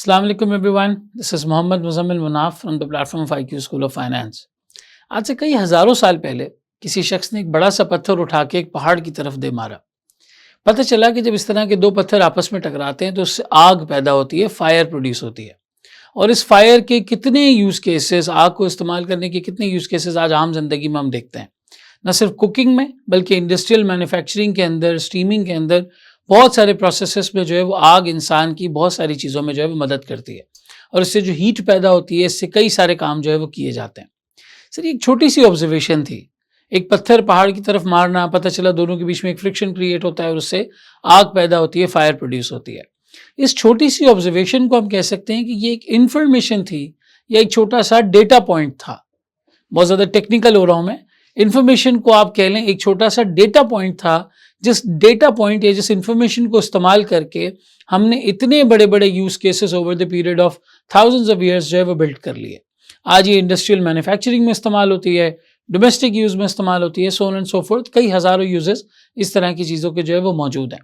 Assalamu alaikum everyone. This is Mohammad Muzammil Munaf from the platform of IQ School of Finance. आज से कई हजारों साल पहले किसी शख्स ने एक बड़ा सा पत्थर उठा के एक पहाड़ की तरफ दे मारा। पता चला कि जब इस तरह के दो पत्थर आपस में टकराते हैं तो उससे आग पैदा होती है, फायर प्रोड्यूस होती है। और इस फायर के कितने यूज़ केसेस, आग को इस्तेमाल करने के कितने यूज़ केसेस आज आम जिंदगी में हम देखते हैं। न सिर्फ कुकिंग में बल्कि इंडस्ट्रियल मैन्युफैक्चरिंग के अंदर, स्टीमिंग के अंदर, बहुत सारे प्रोसेसेस में जो है वो आग इंसान की बहुत सारी चीज़ों में जो है वो मदद करती है और इससे जो हीट पैदा होती है इससे कई सारे काम जो है वो किए जाते हैं। सर एक छोटी सी ऑब्जर्वेशन थी, एक पत्थर पहाड़ की तरफ मारना, पता चला दोनों के बीच में एक फ्रिक्शन क्रिएट होता है और उससे आग पैदा होती है, फायर प्रोड्यूस होती है। इस छोटी सी ऑब्जर्वेशन को हम कह सकते हैं कि ये एक इन्फॉर्मेशन थी या एक छोटा सा डेटा पॉइंट था। बहुत ज़्यादा टेक्निकल हो रहा हूँ मैं, इन्फॉर्मेशन को आप कह लें एक छोटा सा डेटा पॉइंट था, जिस डेटा पॉइंट या जिस इन्फॉर्मेशन को इस्तेमाल करके हमने इतने बड़े बड़े use cases over the period of thousands of years जो है वो बिल्ड कर लिए। आज ये इंडस्ट्रियल मैन्युफैक्चरिंग में इस्तेमाल होती है, डोमेस्टिक यूज में इस्तेमाल होती है, so on and so fourth, कई हज़ारों यूजेस इस तरह की चीज़ों के जो है वो मौजूद हैं।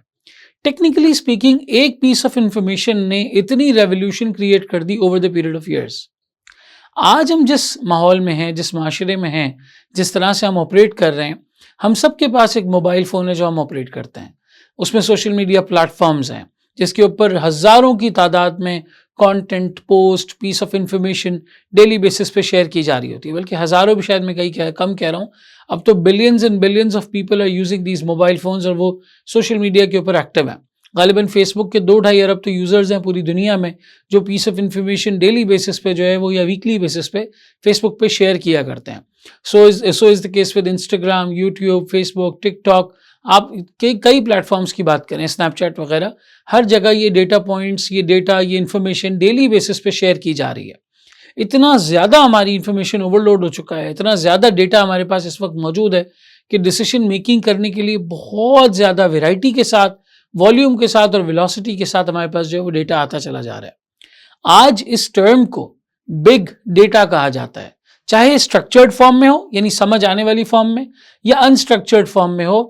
टेक्निकली स्पीकिंग एक पीस ऑफ इंफॉर्मेशन ने इतनी रेवोल्यूशन क्रिएट कर दी over the period of years. आज हम जिस माहौल में हैं, जिस माशरे में हैं, जिस तरह से हम ऑपरेट कर रहे हैं, हम सब के पास एक मोबाइल फ़ोन है जो हम ऑपरेट करते हैं। उसमें सोशल मीडिया प्लेटफॉर्म्स हैं जिसके ऊपर हज़ारों की तादाद में content, post, piece of information daily basis पे शेयर की जा रही होती है। बल्कि हज़ारों भी शायद मैं कम कह रहा हूँ, अब तो billions and billions of people are using these mobile phones और वो सोशल मीडिया के ऊपर एक्टिव हैं। गालिबन फेसबुक के 2-2.5 अरब तो यूज़र्स हैं पूरी दुनिया में जो piece of information daily basis पे जो है वो या वीकली बेसिस पे फेसबुक पे शेयर किया करते हैं। So is the case with Instagram, YouTube, Facebook, TikTok, आप कई प्लेटफॉर्म्स की बात करें, स्नैपचैट वगैरह, हर जगह ये डेटा पॉइंट्स, ये डेटा, ये इन्फॉर्मेशन डेली बेसिस पे शेयर की जा रही है। इतना ज़्यादा हमारी इन्फॉर्मेशन ओवरलोड हो चुका है, इतना ज़्यादा डेटा हमारे पास इस वक्त मौजूद है कि डिसीजन मेकिंग करने के लिए बहुत ज़्यादा वेराइटी के साथ, वॉल्यूम के साथ और वेलोसिटी के साथ हमारे पास जो है वो डेटा आता चला जा रहा है। आज इस टर्म को बिग डेटा कहा जाता है, चाहे स्ट्रक्चर्ड फॉर्म में हो यानी समझ आने वाली फॉर्म में या अनस्ट्रक्चर्ड फॉर्म में हो।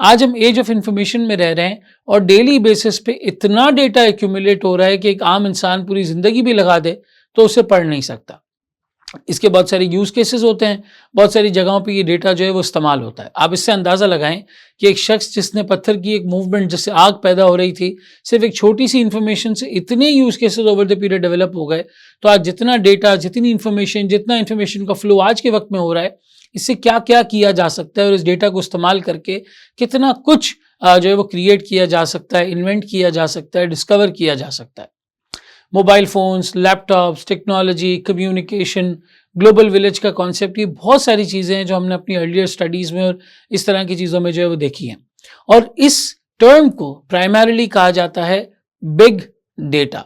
आज हम एज ऑफ इंफॉर्मेशन में रह रहे हैं और डेली बेसिस पे इतना डेटा एक्यूमुलेट हो रहा है कि एक आम इंसान पूरी ज़िंदगी भी लगा दे तो उसे पढ़ नहीं सकता। इसके बहुत सारे यूज़ केसेस होते हैं, बहुत सारी जगहों पे ये डेटा जो है वो इस्तेमाल होता है। आप इससे अंदाज़ा लगाएं कि एक शख्स जिसने पत्थर की एक मूवमेंट जिससे आग पैदा हो रही थी, सिर्फ एक छोटी सी इन्फॉर्मेशन से इतने use cases over the period develop हो गए। तो आज जितना डेटा, जितनी इन्फॉर्मेशन, जितना इन्फॉर्मेशन का फ्लो आज के वक्त में हो रहा है, इससे क्या क्या किया जा सकता है और इस डेटा को इस्तेमाल करके कितना कुछ जो है वो क्रिएट किया जा सकता है, इन्वेंट किया जा सकता है, डिस्कवर किया जा सकता है। Mobile phones, laptops, technology, communication, global village का कॉन्सेप्ट, ये बहुत सारी चीज़ें हैं जो हमने अपनी अर्लियर स्टडीज़ में और इस तरह की चीज़ों में जो है वो देखी हैं। और इस टर्म को प्राइमरीली कहा जाता है big data.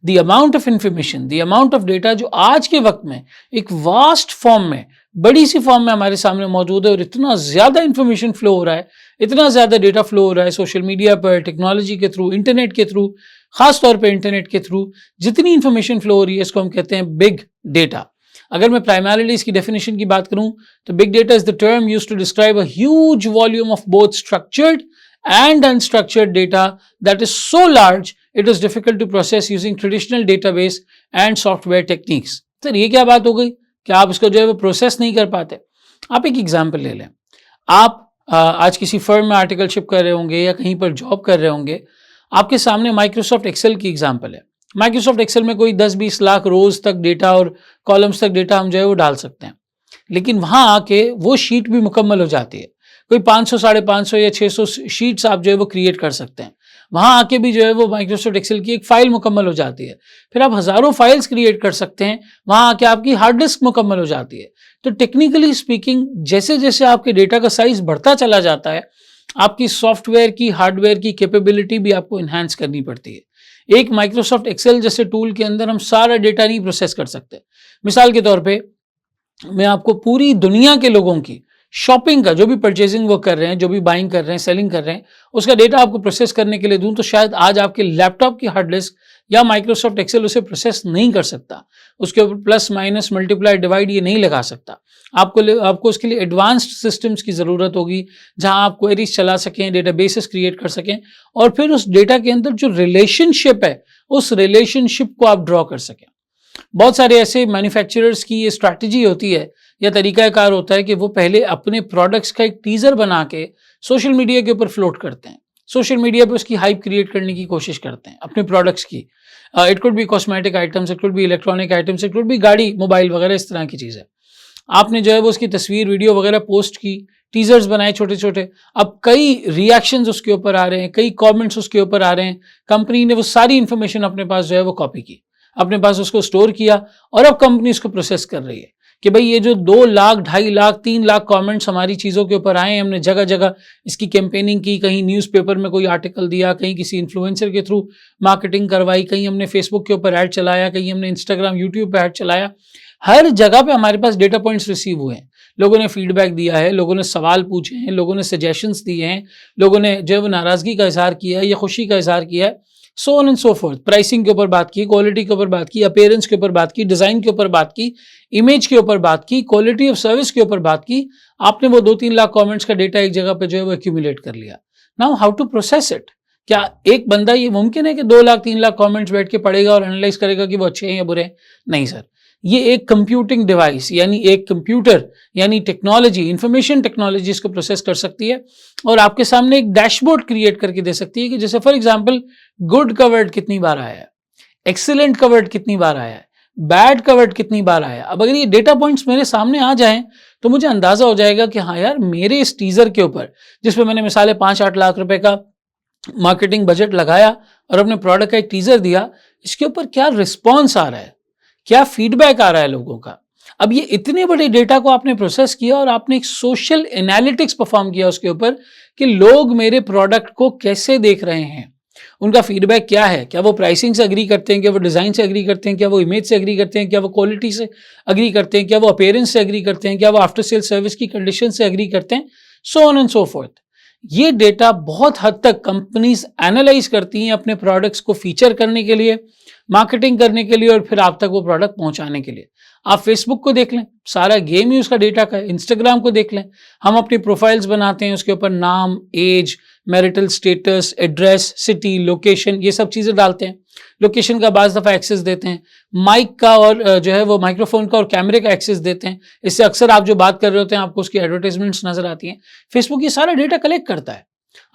The amount of information, the amount of data जो आज के वक्त में एक वास्ट फॉर्म में, बड़ी सी फॉर्म में हमारे सामने मौजूद है और इतना ज़्यादा इंफॉर्मेशन फ्लो हो रहा है, इतना ज़्यादा डेटा फ्लो हो रहा है सोशल मीडिया पर, टेक्नोलॉजी के थ्रू, इंटरनेट के थ्रू, ख़ास तौर पे इंटरनेट के थ्रू जितनी इंफॉर्मेशन फ्लो हो रही है इसको हम कहते हैं बिग डेटा। अगर मैं प्राइमरीली इसकी डेफिनेशन की बात करूं तो big data is the term used to describe a huge volume of both structured and unstructured data that is so large it is difficult to process using traditional database and software techniques. Sir ये क्या बात हो गई कि आप इसको जो है वो प्रोसेस नहीं कर पाते। आप एक एग्जाम्पल ले लें, आप आज किसी फर्म में आर्टिकलशिप कर रहे होंगे या कहीं पर जॉब कर रहे होंगे, आपके सामने माइक्रोसॉफ्ट एक्सेल की एग्जाम्पल है। माइक्रोसॉफ्ट एक्सेल में कोई 10-20 लाख रोज तक डेटा और कॉलम्स तक डेटा हम जो है वो डाल सकते हैं, लेकिन वहाँ आके वो शीट भी मुकम्मल हो जाती है। कोई 500, 550 या 600 शीट्स आप जो है वो क्रिएट कर सकते हैं। वहाँ आके भी जो है वो माइक्रोसॉफ्ट एक्सेल की एक फाइल मुकम्मल हो जाती है। फिर आप हज़ारों फाइल्स क्रिएट कर सकते हैं, वहाँ आके आपकी हार्ड डिस्क मुकम्मल हो जाती है। तो टेक्निकली स्पीकिंग जैसे जैसे आपके डेटा का साइज़ बढ़ता चला जाता है, आपकी सॉफ्टवेयर की, हार्डवेयर की कैपेबिलिटी भी आपको इन्हांस करनी पड़ती है। एक माइक्रोसॉफ्ट एक्सेल जैसे टूल के अंदर हम सारा डेटा नहीं प्रोसेस कर सकते। मिसाल के तौर पे मैं आपको पूरी दुनिया के लोगों की शॉपिंग का जो भी परचेजिंग वो कर रहे हैं, जो भी बाइंग कर रहे हैं, सेलिंग कर रहे हैं, उसका डेटा आपको प्रोसेस करने के लिए दूं तो शायद आज आपके लैपटॉप की हार्ड डिस्क या माइक्रोसॉफ्ट एक्सेल उसे प्रोसेस नहीं कर सकता, उसके ऊपर प्लस माइनस मल्टीप्लाई डिवाइड ये नहीं लगा सकता। आपको उसके लिए एडवांस्ड सिस्टम्स की ज़रूरत होगी जहां आप क्वेरीज चला सकें, डेटाबेसेस क्रिएट कर सकें और फिर उस डेटा के अंदर जो रिलेशनशिप है उस रिलेशनशिप को आप ड्रॉ कर सकें। बहुत सारे ऐसे मैन्युफैक्चरर्स की ये स्ट्रैटेजी होती है या तरीकाकार होता है कि वो पहले अपने प्रोडक्ट्स का एक टीजर बना के सोशल मीडिया के ऊपर फ्लोट करते हैं, सोशल मीडिया पे उसकी हाइप क्रिएट करने की कोशिश करते हैं अपने प्रोडक्ट्स की। It could be cosmetic items, it could be electronic items, it could be गाड़ी, मोबाइल वगैरह, इस तरह की चीज़ें। आपने जो है वो उसकी तस्वीर, वीडियो वगैरह पोस्ट की, टीजर्स बनाए छोटे छोटे, अब कई रिएक्शंस उसके ऊपर आ रहे हैं, कई कमेंट्स उसके ऊपर आ रहे हैं। कंपनी ने वो सारी इंफॉर्मेशन अपने पास जो है वो कॉपी की, अपने पास उसको स्टोर किया और अब कंपनी इसको प्रोसेस कर रही है कि भाई ये जो 2 लाख, 2.5 लाख, 3 लाख कमेंट्स हमारी चीज़ों के ऊपर आए हैं, हमने जगह जगह इसकी कैंपेनिंग की, कहीं न्यूज़पेपर में कोई आर्टिकल दिया, कहीं किसी इन्फ्लुएंसर के थ्रू मार्केटिंग करवाई, कहीं हमने फेसबुक के ऊपर ऐड चलाया, कहीं हमने इंस्टाग्राम, यूट्यूब पे ऐड चलाया। हर जगह पे हमारे पास डेटा पॉइंट्स रिसीव हुए हैं, लोगों ने फीडबैक दिया है, लोगों ने सवाल पूछे हैं, लोगों ने सजेशंस दिए हैं, लोगों ने जो है वो नाराज़गी का इजहार किया है या खुशी का इजहार किया है, so on and so fourth. Pricing के ऊपर बात की, क्वालिटी के ऊपर बात की, अपीयरेंस के ऊपर बात की, डिज़ाइन के ऊपर बात की, इमेज के ऊपर बात की, क्वालिटी ऑफ सर्विस के ऊपर बात की। आपने वो 2-3 लाख कमेंट्स का डेटा एक जगह पे जो है वो एक्यूमुलेट कर लिया। Now how to process it? क्या एक बंदा, ये मुमकिन है कि 2 लाख 3 लाख कमेंट्स बैठ के पढ़ेगा और एनालाइज करेगा कि वो अच्छे हैं या बुरे हैं? नहीं सर, ये एक कंप्यूटिंग डिवाइस यानी एक कंप्यूटर यानी टेक्नोलॉजी, इंफॉर्मेशन टेक्नोलॉजी इसको प्रोसेस कर सकती है और आपके सामने एक डैशबोर्ड क्रिएट करके दे सकती है कि जैसे फॉर एग्जांपल गुड का वर्ड कितनी बार आया है, एक्सीलेंट का वर्ड कितनी बार आया है, बैड का वर्ड कितनी बार आया। अब अगर ये डेटा पॉइंट्स मेरे सामने आ जाएं तो मुझे अंदाजा हो जाएगा कि हाँ यार, मेरे इस टीजर के ऊपर जिसपे मैंने मिसाले 5-8 लाख रुपए का मार्केटिंग बजट लगाया और अपने प्रोडक्ट का एक टीजर दिया, इसके ऊपर क्या रिस्पॉन्स आ रहा है, क्या फीडबैक आ रहा है लोगों का। अब ये इतने बड़े डेटा को आपने प्रोसेस किया और आपने एक सोशल एनालिटिक्स परफॉर्म किया उसके ऊपर कि लोग मेरे प्रोडक्ट को कैसे देख रहे हैं, उनका फीडबैक क्या है, क्या वो प्राइसिंग से एग्री करते हैं, क्या वो डिज़ाइन से एग्री करते हैं, क्या वो इमेज से एग्री करते हैं, क्या वो क्वालिटी से एग्री करते हैं, क्या वो अपीयरेंस से एग्री करते हैं, क्या वो आफ्टर सेल सर्विस की कंडीशन से एग्री करते हैं, सो ऑन एंड सो फोर्थ। ये डेटा बहुत हद तक कंपनीज एनालाइज करती हैं अपने प्रोडक्ट्स को फीचर करने के लिए, मार्केटिंग करने के लिए और फिर आप तक वो प्रोडक्ट पहुंचाने के लिए। आप फेसबुक को देख लें, सारा गेम ही उसका डेटा का है। इंस्टाग्राम को देख लें, हम अपनी प्रोफाइल्स बनाते हैं, उसके ऊपर नाम, age, marital status, address, city, location, ये सब चीज़ें डालते हैं। लोकेशन का बाज़ दफ़ा एक्सेस देते हैं, माइक का और जो है वो माइक्रोफोन का और कैमरे का एक्सेस देते हैं। इससे अक्सर आप जो बात कर रहे होते हैं आपको उसकी एडवर्टाइजमेंट्स नज़र आती हैं। फेसबुक ये सारा डेटा कलेक्ट करता है,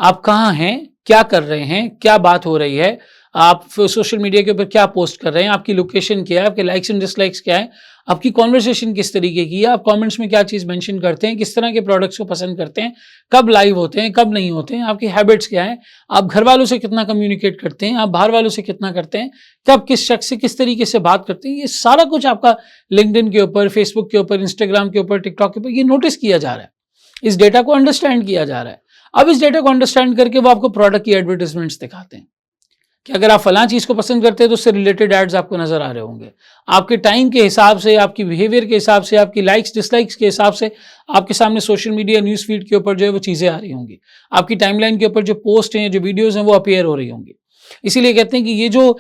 आप कहाँ हैं, क्या कर रहे हैं, क्या बात हो रही है, आप सोशल मीडिया के ऊपर क्या पोस्ट कर रहे हैं, आपकी लोकेशन क्या है, आपके लाइक्स एंड डिसलाइक्स क्या है, आपकी कॉन्वर्सेशन किस तरीके की है, आप कमेंट्स में क्या चीज़ मेंशन करते हैं, किस तरह के प्रोडक्ट्स को पसंद करते हैं, कब लाइव होते हैं, कब नहीं होते हैं, आपकी हैबिट्स क्या है, आप घर वालों से कितना कम्युनिकेट करते हैं, आप बाहर वालों से कितना करते हैं, कब किस शख्स से किस तरीके से बात करते हैं, ये सारा कुछ आपका लिंक्डइन के ऊपर, फेसबुक के ऊपर, इंस्टाग्राम के ऊपर, टिकटॉक के ऊपर ये नोटिस किया जा रहा है। इस डेटा को अंडरस्टैंड किया जा रहा है। अब इस डेटा को अंडरस्टैंड करके वो आपको प्रोडक्ट की एडवर्टाइजमेंट्स दिखाते हैं कि अगर आप फलां चीज़ को पसंद करते हैं तो उससे रिलेटेड एड्स आपको नजर आ रहे होंगे। आपके टाइम के हिसाब से, आपकी बिहेवियर के हिसाब से, आपकी लाइक्स डिसलाइक्स के हिसाब से आपके सामने सोशल मीडिया न्यूज़ फीड के ऊपर जो है वो चीज़ें आ रही होंगी। आपकी टाइमलाइन के ऊपर जो पोस्ट हैं, जो वीडियोज़ हैं वो अपीयर हो रही होंगी। इसीलिए कहते हैं कि ये जो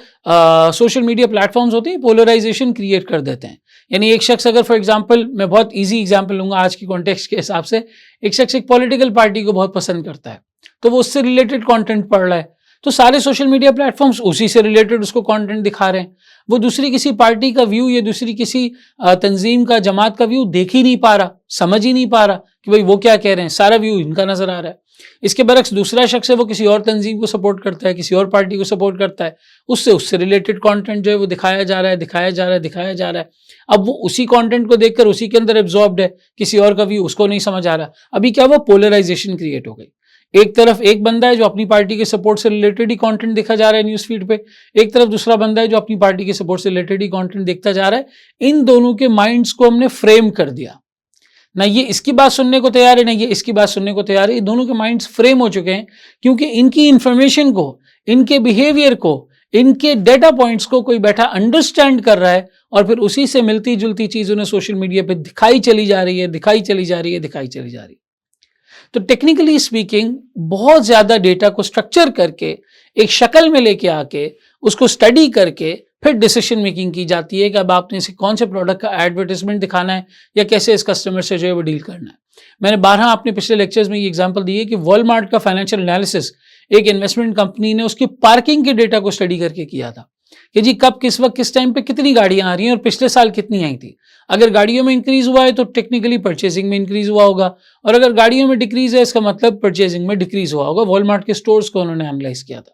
सोशल मीडिया प्लेटफॉर्म्स होते हैं पोलराइजेशन क्रिएट कर देते हैं। यानी एक शख्स अगर फॉर एग्जांपल, मैं बहुत इजी एग्जांपल लूंगा आज की कॉन्टेक्स्ट के हिसाब से, एक शख्स एक पॉलिटिकल पार्टी को बहुत पसंद करता है तो वो उससे रिलेटेड कंटेंट पढ़ रहा है, तो सारे सोशल मीडिया प्लेटफॉर्म्स उसी से रिलेटेड उसको कंटेंट दिखा रहे हैं। वो दूसरी किसी पार्टी का व्यू या दूसरी किसी तंजीम का, जमात का व्यू देख ही नहीं पा रहा, समझ ही नहीं पा रहा कि भाई वो क्या कह रहे हैं, सारा व्यू इनका नजर आ रहा है। इसके बरक्स दूसरा शख्स है वो किसी और तंजीम को सपोर्ट करता है, किसी और पार्टी को सपोर्ट करता है, उससे रिलेटेड कंटेंट जो है वो दिखाया जा रहा है। अब वो उसी कंटेंट को देखकर उसी के अंदर एब्जॉर्ब्ड है, किसी और का व्यू उसको नहीं समझ आ रहा। अभी क्या वो पोलराइजेशन क्रिएट हो गई। एक तरफ एक बंदा है जो अपनी पार्टी के सपोर्ट से रिलेटेड ही कंटेंट दिखा जा रहा है न्यूज़ फीड पे, एक तरफ दूसरा बंदा है जो अपनी पार्टी के सपोर्ट से रिलेटेड ही कंटेंट देखता जा रहा है। इन दोनों के माइंड्स को हमने फ्रेम कर दिया, ना ये इसकी बात सुनने को तैयार है, ना ये इसकी बात सुनने को तैयार है। ये दोनों के माइंड्स फ्रेम हो चुके हैं क्योंकि इनकी इंफॉर्मेशन को, इनके बिहेवियर को, इनके डेटा पॉइंट्स को कोई बैठा अंडरस्टैंड कर रहा है और फिर उसी से मिलती जुलती चीज उन्हें सोशल मीडिया पे दिखाई चली जा रही है, दिखाई चली जा रही है, दिखाई चली जा रही है। तो टेक्निकली स्पीकिंग बहुत ज्यादा डेटा को स्ट्रक्चर करके एक शक्ल में लेके आके उसको स्टडी करके फिर डिसीजन मेकिंग की जाती है कि अब आपने इसे कौन से प्रोडक्ट का एडवर्टाइजमेंट दिखाना है या कैसे इस कस्टमर से जो है वो डील करना है। मैंने 12 अपने पिछले लेक्चर्स में ये एग्जांपल दी है कि वॉलमार्ट का फाइनेंशियल एनालिसिस एक इन्वेस्टमेंट कंपनी ने उसकी पार्किंग के डेटा को स्टडी करके किया था कि जी कब किस वक्त किस टाइम पे कितनी गाड़ियां आ रही हैं और पिछले साल कितनी आई थी। अगर गाड़ियों में इंक्रीज हुआ है तो टेक्निकली परचेजिंग में इंक्रीज हुआ होगा, और अगर गाड़ियों में डिक्रीज है इसका मतलब परचेजिंग में डिक्रीज हुआ होगा। वॉलमार्ट के स्टोर्स को उन्होंने एनालाइज किया था।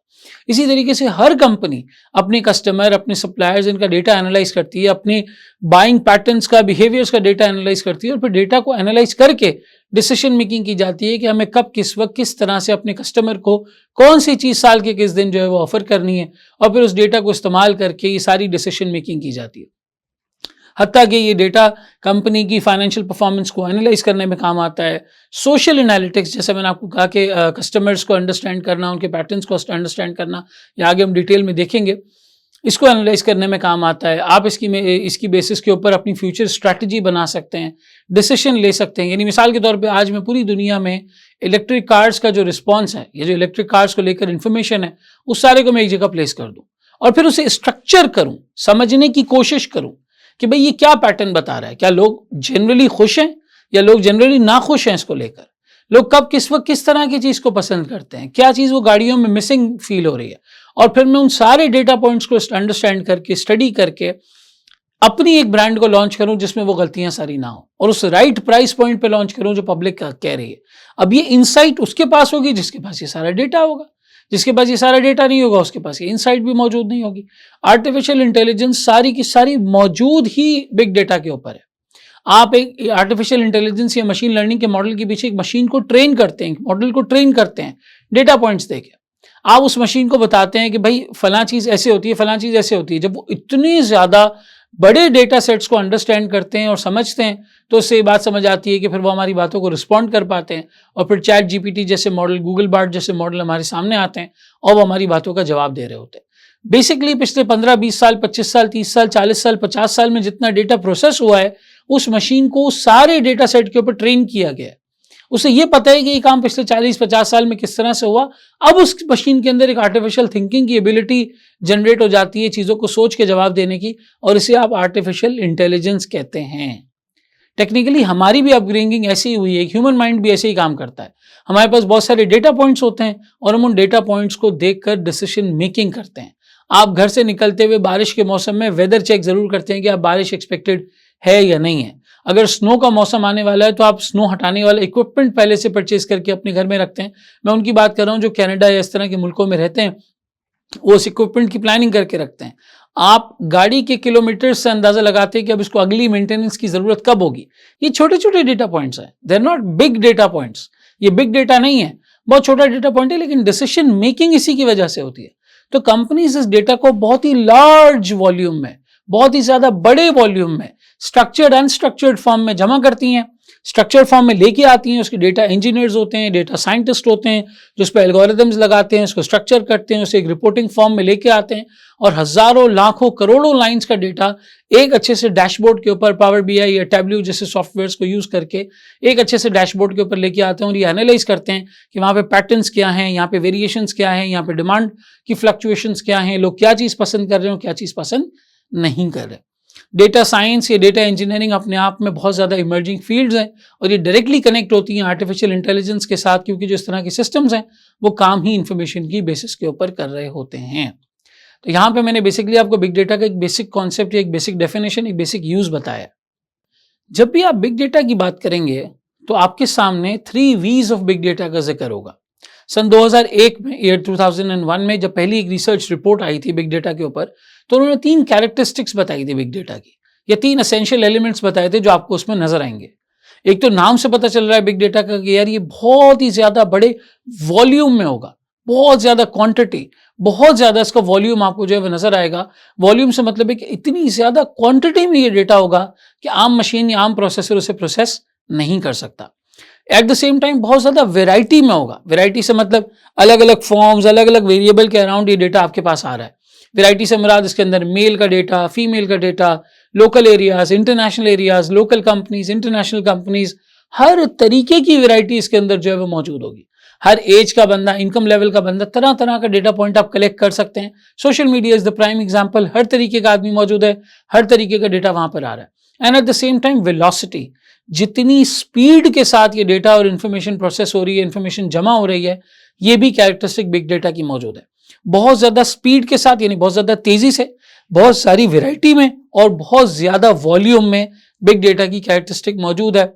इसी तरीके से हर कंपनी अपने कस्टमर, अपने सप्लायर्स, इनका डेटा एनालाइज करती है, अपने बाइंग पैटर्न्स का, बिहेवियर्स का डेटा एनालाइज करती है और फिर डेटा को एनालाइज करके डिसीजन मेकिंग की जाती है कि हमें कब किस वक्त किस तरह से अपने कस्टमर को कौन सी चीज साल के किस दिन जो है वो ऑफर करनी है, और फिर उस डेटा को इस्तेमाल करके ये सारी डिसीजन मेकिंग की जाती है। हत्ता कि ये डेटा कंपनी की फाइनेंशियल परफॉर्मेंस को एनालाइज करने में काम आता है। सोशल एनालिटिक्स, जैसे मैंने आपको कहा कि कस्टमर्स को अंडरस्टैंड करना, उनके पैटर्न्स को अंडरस्टैंड करना, या आगे हम डिटेल में देखेंगे, इसको एनालाइज करने में काम आता है। आप इसकी बेसिस के ऊपर अपनी फ्यूचर स्ट्रैटेजी बना सकते हैं, डिसीजन ले सकते हैं। यानी मिसाल के तौर पे आज मैं पूरी दुनिया में इलेक्ट्रिक कार्स का जो रिस्पॉन्स है, ये जो इलेक्ट्रिक कार्स को लेकर इन्फॉर्मेशन है, उस सारे को मैं एक जगह प्लेस कर दूं और फिर उसे स्ट्रक्चर करूं, समझने की कोशिश करूं कि भाई ये क्या पैटर्न बता रहा है। क्या लोग जनरली खुश हैं या लोग जनरली ना खुश हैं इसको लेकर? लोग कब किस वक्त किस तरह की चीज को पसंद करते हैं, क्या चीज वो गाड़ियों में मिसिंग फील हो रही है, और फिर मैं उन सारे डेटा पॉइंट्स को अंडरस्टैंड करके, स्टडी करके अपनी एक ब्रांड को लॉन्च करूं जिसमें वो गलतियां सारी ना हो, और उस राइट प्राइस पॉइंट पे लॉन्च करूं जो पब्लिक कह रही है। अब ये इनसाइट उसके पास होगी जिसके पास ये सारा डेटा होगा। जिसके पास ये सारा डेटा नहीं होगा उसके पास ये इनसाइट भी मौजूद नहीं होगी। आर्टिफिशियल इंटेलिजेंस सारी की सारी मौजूद ही बिग डेटा के ऊपर है। आप एक आर्टिफिशियल इंटेलिजेंस या मशीन लर्निंग के मॉडल के पीछे एक मशीन को ट्रेन करते हैं, मॉडल को ट्रेन करते हैं डेटा पॉइंट्स देके। आप उस मशीन को बताते हैं कि भाई फलां चीज ऐसे होती है, फलां चीज ऐसे होती है। जब वो इतनी ज्यादा बड़े डेटा सेट्स को अंडरस्टैंड करते हैं और समझते हैं तो उससे ये बात समझ आती है कि फिर वो हमारी बातों को रिस्पॉन्ड कर पाते हैं, और फिर चैट जीपीटी जैसे मॉडल, गूगल बार्ड जैसे मॉडल हमारे सामने आते हैं और वो हमारी बातों का जवाब दे रहे होते हैं। बेसिकली पिछले 15, 20 साल, 25 साल, 30 साल, 40 साल, 50 साल में जितना डेटा प्रोसेस हुआ है, उस मशीन को सारे डेटा सेट के ऊपर ट्रेन किया गया है। उसे ये पता है कि ये काम पिछले 40-50 साल में किस तरह से हुआ। अब उस मशीन के अंदर एक आर्टिफिशियल थिंकिंग की एबिलिटी जनरेट हो जाती है, चीज़ों को सोच के जवाब देने की, और इसे आप आर्टिफिशियल इंटेलिजेंस कहते हैं। टेक्निकली हमारी भी अपग्रेडिंग ऐसी ही हुई है, ह्यूमन माइंड भी ऐसे ही काम करता है। हमारे पास बहुत सारे डेटा पॉइंट्स होते हैं और हम उन डेटा पॉइंट्स को देखकर डिसीजन मेकिंग करते हैं। आप घर से निकलते हुए बारिश के मौसम में वेदर चेक जरूर करते हैं कि आप बारिश एक्सपेक्टेड है या नहीं है। अगर स्नो का मौसम आने वाला है तो आप स्नो हटाने वाला इक्विपमेंट पहले से परचेज करके अपने घर में रखते हैं। मैं उनकी बात कर रहा हूँ जो कनाडा या इस तरह के मुल्कों में रहते हैं, वो उस इक्विपमेंट की प्लानिंग करके रखते हैं। आप गाड़ी के किलोमीटर से अंदाजा लगाते हैं कि अब इसको अगली मेंटेनेंस की जरूरत कब होगी। ये छोटे छोटे डेटा पॉइंट्स हैं, they are not big data points. ये बिग डेटा नहीं है, बहुत छोटा डेटा पॉइंट है, लेकिन डिसीजन मेकिंग इसी की वजह से होती है। तो कंपनीज इस डेटा को बहुत ही लार्ज वॉल्यूम में, बहुत ही ज्यादा बड़े वॉल्यूम में, स्ट्रक्चर्ड अनस्ट्रक्चर्ड फॉर्म में जमा करती हैं, स्ट्रक्चर्ड फॉर्म में लेके आती हैं। उसके डेटा इंजीनियर्स होते हैं, डेटा साइंटिस्ट होते हैं जो उस पर एल्गोरिथम्स लगाते हैं, उसको स्ट्रक्चर करते हैं, उसे एक रिपोर्टिंग फॉर्म में लेके आते हैं, और हजारों, लाखों, करोड़ों लाइंस का डेटा एक अच्छे से डैशबोर्ड के ऊपर, पावर बीआई या टैब्ल्यू जैसे सॉफ्टवेयर्स को यूज करके एक अच्छे से डैशबोर्ड के ऊपर लेके आते हैं और ये एनालाइज करते हैं कि वहाँ पे पैटर्न्स क्या हैं, यहाँ पे वेरिएशंस क्या हैं, यहाँ पे डिमांड की फ्लक्चुएशंस क्या हैं, लोग क्या चीज़ पसंद कर रहे हैं, क्या चीज़ पसंद नहीं कर रहे। डेटा साइंस या डेटा इंजीनियरिंग अपने आप में बहुत ज़्यादा इमर्जिंग फील्ड्स हैं और ये डायरेक्टली कनेक्ट होती हैं आर्टिफिशियल इंटेलिजेंस के साथ, क्योंकि जो इस तरह के सिस्टम्स हैं वो काम ही इंफॉर्मेशन की बेसिस के ऊपर कर रहे होते हैं। तो यहाँ पे मैंने बेसिकली आपको बिग डेटा का एक बेसिक कॉन्सेप्ट, एक बेसिक डेफिनेशन, एक बेसिक यूज बताया। जब भी आप बिग डेटा की बात करेंगे तो आपके सामने 3 V's ऑफ बिग डेटा का जिक्र होगा। सन 2001 में, ईयर 2001 में जब पहली एक रिसर्च रिपोर्ट आई थी बिग डेटा के ऊपर, तो उन्होंने 3 कैरेक्टरिस्टिक्स बताई थी बिग डेटा की, या 3 एसेंशियल एलिमेंट्स बताए थे जो आपको उसमें नजर आएंगे। एक तो नाम से पता चल रहा है बिग डेटा का कि यार ये बहुत ही ज्यादा बड़े वॉल्यूम में होगा, बहुत ज्यादा क्वांटिटी, बहुत ज्यादा इसका वॉल्यूम आपको जो है वो नजर आएगा। वॉल्यूम से मतलब है कि इतनी ज्यादा क्वांटिटी में ये डेटा होगा कि आम मशीन या आम प्रोसेसर उसे प्रोसेस नहीं कर सकता। एट द सेम टाइम बहुत ज्यादा वेराइटी में होगा। वेराइटी से मतलब अलग अलग फॉर्म्स, अलग अलग वेरिएबल के अराउंड ये डेटा आपके पास आ रहा है। वैरायटी से मुराद इसके अंदर मेल का डेटा, फीमेल का data, local areas, international areas, local companies, international companies, हर तरीके की वैरायटी इसके अंदर जो है वो मौजूद होगी। हर एज का बंदा, इनकम लेवल का बंदा, तरह तरह का डेटा पॉइंट आप कलेक्ट कर सकते हैं। Social media is the prime example, हर तरीके का आदमी मौजूद है, हर तरीके का डेटा वहां पर आ रहा है। And at the same time velocity, जितनी स्पीड के साथ ये डेटा और इन्फॉर्मेशन प्रोसेस हो रही है, इन्फॉर्मेशन जमा हो रही है, ये भी कैरेक्टरिस्टिक बिग डेटा की मौजूद है। बहुत ज्यादा स्पीड के साथ, यानी बहुत ज्यादा तेजी से, बहुत सारी वैरायटी में और बहुत ज्यादा वॉल्यूम में बिग डेटा की कैरेक्टरिस्टिक मौजूद है।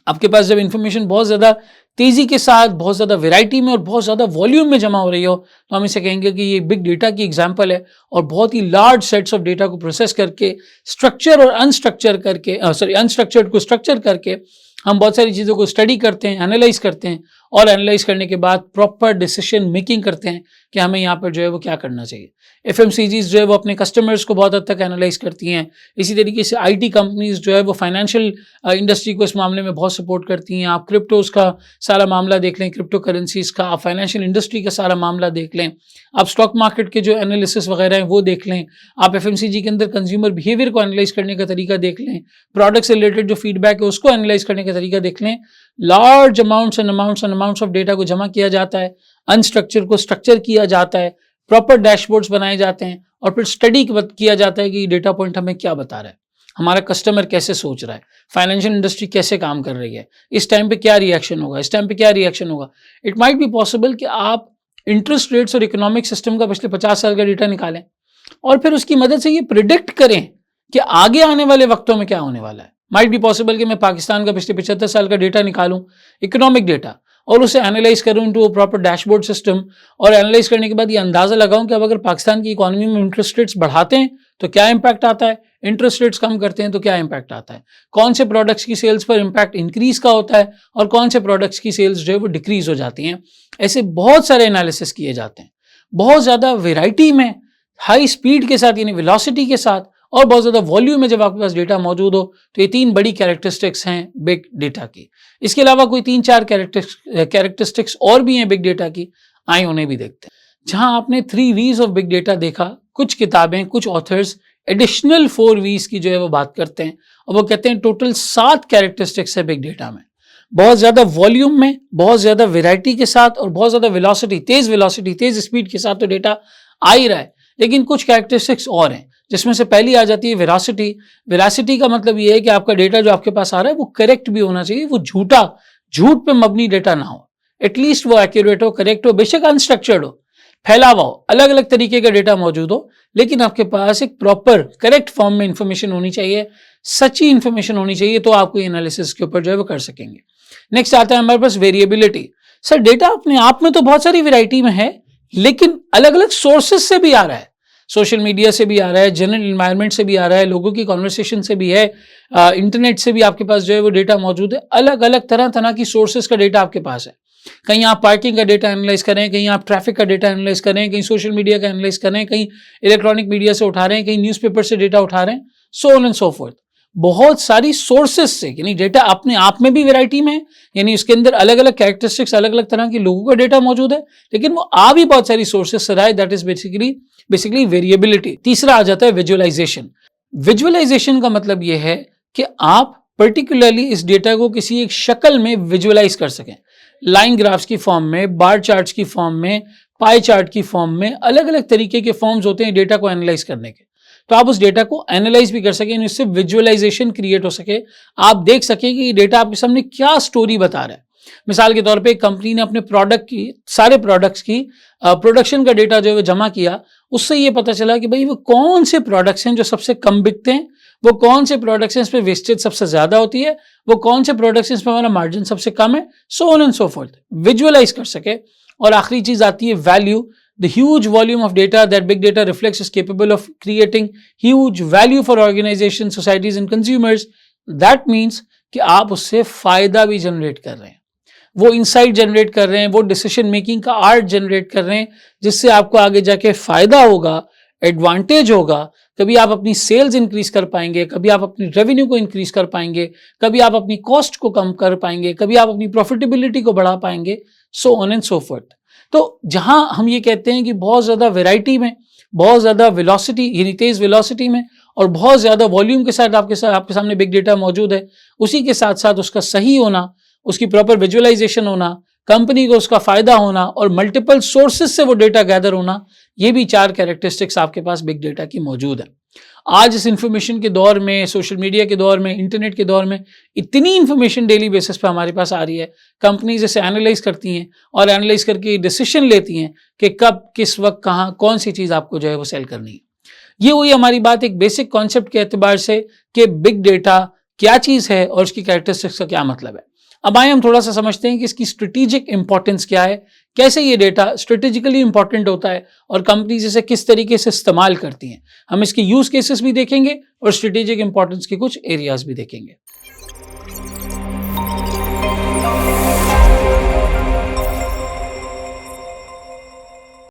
आपके पास जब इंफॉर्मेशन बहुत ज्यादा तेजी के साथ, बहुत ज्यादा वैरायटी में और बहुत ज्यादा वॉल्यूम में जमा हो रही हो, तो हम इसे कहेंगे कि ये बिग डेटा की एग्जांपल है। और बहुत ही लार्ज सेट्स ऑफ डेटा को प्रोसेस करके, स्ट्रक्चर और अनस्ट्रक्चर करके, अनस्ट्रक्चर्ड को स्ट्रक्चर करके हम बहुत सारी चीज़ों को स्टडी करते हैं, एनालाइज करते हैं, और एनालाइज करने के बाद प्रॉपर डिसीजन मेकिंग करते हैं कि हमें यहाँ पर जो है वो क्या करना चाहिए। एफएमसीजीज जो है वो अपने कस्टमर्स को बहुत हद तक एनालाइज करती हैं। इसी तरीके से आईटी कंपनीज जो है वो फाइनेंशियल इंडस्ट्री को इस मामले में बहुत सपोर्ट करती हैं। आप क्रिप्टोज का सारा मामला देख लें, क्रिप्टो करेंसीज का, आप फाइनेंशियल इंडस्ट्री का सारा मामला देख लें, आप स्टॉक मार्केट के जो एनालिसिस वगैरह हैं वो देख लें, आप एफएमसीजी के अंदर कंज्यूमर बिहेवियर को एनालाइज करने का तरीका देख लें, प्रोडक्ट से रिलेटेड जो फीडबैक है उसको एनालाइज करने का तरीका देख लें। लार्ज अमाउंट्स ऑफ डेटा को जमा किया जाता है, अनस्ट्रक्चर को स्ट्रक्चर किया जाता है, प्रॉपर डैशबोर्ड्स बनाए जाते हैं, और फिर स्टडी किया जाता है कि डेटा पॉइंट हमें क्या बता रहा है, हमारा कस्टमर कैसे सोच रहा है, फाइनेंशियल इंडस्ट्री कैसे काम कर रही है, इस टाइम पे क्या रिएक्शन होगा, इस टाइम पे क्या रिएक्शन होगा। इट माइट बी पॉसिबल कि आप इंटरेस्ट रेट्स और इकोनॉमिक सिस्टम का पिछले 50 साल का डेटा निकालें और फिर उसकी मदद से ये प्रिडिक्ट करें कि आगे आने वाले वक्तों में क्या होने वाला है। माइट बी पॉसिबल कि मैं पाकिस्तान का पिछले 75 साल का डेटा निकालूं, इकोनॉमिक डेटा, और उसे एनालाइज करूं इनटू प्रॉपर डैशबोर्ड सिस्टम, और एनालाइज करने के बाद ये अंदाजा लगाऊं कि अब अगर पाकिस्तान की इकोनॉमी में इंटरेस्ट रेट्स बढ़ाते हैं तो क्या इंपैक्ट आता है, इंटरेस्ट रेट्स कम करते हैं तो क्या इंपैक्ट आता है, कौन से प्रोडक्ट्स की सेल्स पर इंपैक्ट इंक्रीज का होता है और कौन से प्रोडक्ट्स की सेल्स जो है वो डिक्रीज हो जाती हैं। ऐसे बहुत सारे एनालिसिस किए जाते हैं, बहुत ज़्यादा वेराइटी में, हाई स्पीड के साथ यानी वेलोसिटी के साथ, और बहुत ज़्यादा वॉल्यूम में जब आपके पास डेटा मौजूद हो। तो ये 3 बड़ी कैरेक्टरिस्टिक्स हैं बिग डेटा की। इसके अलावा कोई 3-4 कैरेक्टरिस्टिक्स और भी हैं बिग डेटा की, आए उन्हें भी देखते हैं। जहां आपने 3 V's ऑफ बिग डेटा देखा, कुछ किताबें, कुछ ऑथर्स एडिशनल 4 V's की जो है वो बात करते हैं, और वो कहते हैं टोटल 7 कैरेक्टरिस्टिक्स है बिग डेटा में। बहुत ज़्यादा वॉल्यूम में, बहुत ज़्यादा वेराइटी के साथ, और बहुत ज़्यादा वेलोसिटी, तेज स्पीड के साथ तो डेटा आ ही रहा है। लेकिन कुछ कैरेक्टरिस्टिक्स और हैं, जिसमें से पहली आ जाती है वेरासिटी। वेरासिटी का मतलब ये है कि आपका डेटा जो आपके पास आ रहा है वो करेक्ट भी होना चाहिए, वो झूठ पे मबनी डेटा ना हो, एटलीस्ट वो एक्यूरेट हो, करेक्ट हो, बेशक अनस्ट्रक्चर्ड हो, फैला हुआ हो, अलग अलग तरीके का डेटा मौजूद हो, लेकिन आपके पास एक प्रॉपर करेक्ट फॉर्म में इंफॉर्मेशन होनी चाहिए, सच्ची इंफॉर्मेशन होनी चाहिए, तो आपको एनालिसिस के ऊपर जो है वो कर सकेंगे। नेक्स्ट आता है हमारे पास वेरिएबिलिटी। सर डेटा अपने आप में तो बहुत सारी वेराइटी में है, लेकिन अलग अलग सोर्सेज से भी आ रहा है, सोशल मीडिया से भी आ रहा है, जनरल इन्वायरमेंट से भी आ रहा है, लोगों की कॉन्वर्सेशन से भी है, इंटरनेट से भी आपके पास जो है वो डेटा मौजूद है। अलग अलग तरह तरह की सोर्सेज का डेटा आपके पास है। कहीं आप पार्किंग का डेटा एनालाइज करें, कहीं आप ट्रैफिक का डेटा एनालाइज करें, कहीं सोशल मीडिया का एनालाइज करें, कहीं इलेक्ट्रॉनिक मीडिया से उठा रहे हैं, कहीं न्यूज़पेपर से डेटा उठा रहे हैं, सो ऑन एंड सो फोर्थ। बहुत सारी सोर्सेज से, यानी डेटा अपने आप में भी वैरायटी में है, यानी उसके अंदर अलग अलग कैरेक्टरिस्टिक्स, अलग अलग तरह के लोगों का डेटा मौजूद है, लेकिन वो आ भी बहुत सारी सोर्सेज से रहा है। That is basically variability. तीसरा आ जाता है विजुअलाइजेशन। विजुअलाइजेशन का मतलब ये है कि आप पर्टिकुलरली इस डेटा को किसी एक शक्ल में विजुअलाइज कर सकें, लाइन ग्राफ्स की फॉर्म में, बार चार्ट्स की फॉर्म में, पाई चार्ट की फॉर्म में, अलग अलग तरीके के फॉर्म्स होते हैं डेटा को एनालाइज करने के। तो आप उस डेटा को एनालाइज भी कर सकें, इससे विजुअलाइजेशन क्रिएट हो सके, आप देख सकें कि ये डेटा आपके सामने क्या स्टोरी बता रहा है। मिसाल के तौर पे एक कंपनी ने अपने प्रोडक्ट की, सारे प्रोडक्ट्स की प्रोडक्शन का डेटा जो है वो जमा किया, उससे ये पता चला कि भाई वो कौन से प्रोडक्ट्स हैं जो सबसे कम बिकते हैं, वो कौन से प्रोडक्ट्स हैं इस पे वेस्टेज सबसे ज्यादा होती है, वो कौन से प्रोडक्ट्स हैं इस पे हमारा मार्जिन सबसे कम है, so on and so forth. Visualize कर सके। और आखिरी चीज आती है value. The huge volume of data that big data reflects is capable of creating huge value for organizations, societies and consumers. That means कि आप उससे फायदा भी जनरेट कर रहे हैं, वो इंसाइट जनरेट कर रहे हैं, वो डिसीजन मेकिंग का आर्ट जनरेट कर रहे हैं, जिससे आपको आगे जाके फायदा होगा, एडवांटेज होगा। कभी आप अपनी सेल्स इंक्रीज कर पाएंगे, कभी आप अपनी रेवेन्यू को इंक्रीज कर पाएंगे, कभी आप अपनी कॉस्ट को कम कर पाएंगे, कभी आप अपनी प्रॉफिटेबिलिटी को बढ़ा पाएंगे, सो ऑन एंड सो फोर्थ। तो जहां हम ये कहते हैं कि बहुत ज्यादा वैरायटी में, बहुत ज़्यादा वेलोसिटी यानी तेज़ वेलोसिटी में और बहुत ज़्यादा वॉल्यूम के साथ आपके सामने बिग डेटा मौजूद है। उसी के साथ साथ उसका सही होना, उसकी प्रॉपर विजुअलाइजेशन होना, कंपनी को उसका फ़ायदा होना और मल्टीपल सोर्सेज से वो डेटा गैदर होना, ये भी 4 कैरेक्टरिस्टिक्स आपके पास बिग डेटा की मौजूद है। आज इस इंफॉर्मेशन के दौर में, सोशल मीडिया के दौर में, इंटरनेट के दौर में इतनी इंफॉर्मेशन डेली बेसिस पे हमारे पास आ रही है, कंपनीज इसे एनालाइज करती हैं और एनालाइज करके डिसीजन लेती हैं कि कब, किस वक्त, कहाँ, कौन सी चीज़ आपको जो है वो सेल करनी है। ये हुई हमारी बात एक बेसिक कॉन्सेप्ट के एतबार से कि बिग डेटा क्या चीज़ है और उसकी कैरेक्टरिस्टिक्स का क्या मतलब है। अब आए हम थोड़ा सा समझते हैं कि इसकी स्ट्रेटेजिक इंपॉर्टेंस क्या है, कैसे ये डेटा स्ट्रेटेजिकली इंपॉर्टेंट होता है और कंपनीज इसे किस तरीके से इस्तेमाल करती हैं। हम इसके यूज केसेस भी देखेंगे और स्ट्रेटेजिक इंपॉर्टेंस के कुछ एरियाज भी देखेंगे।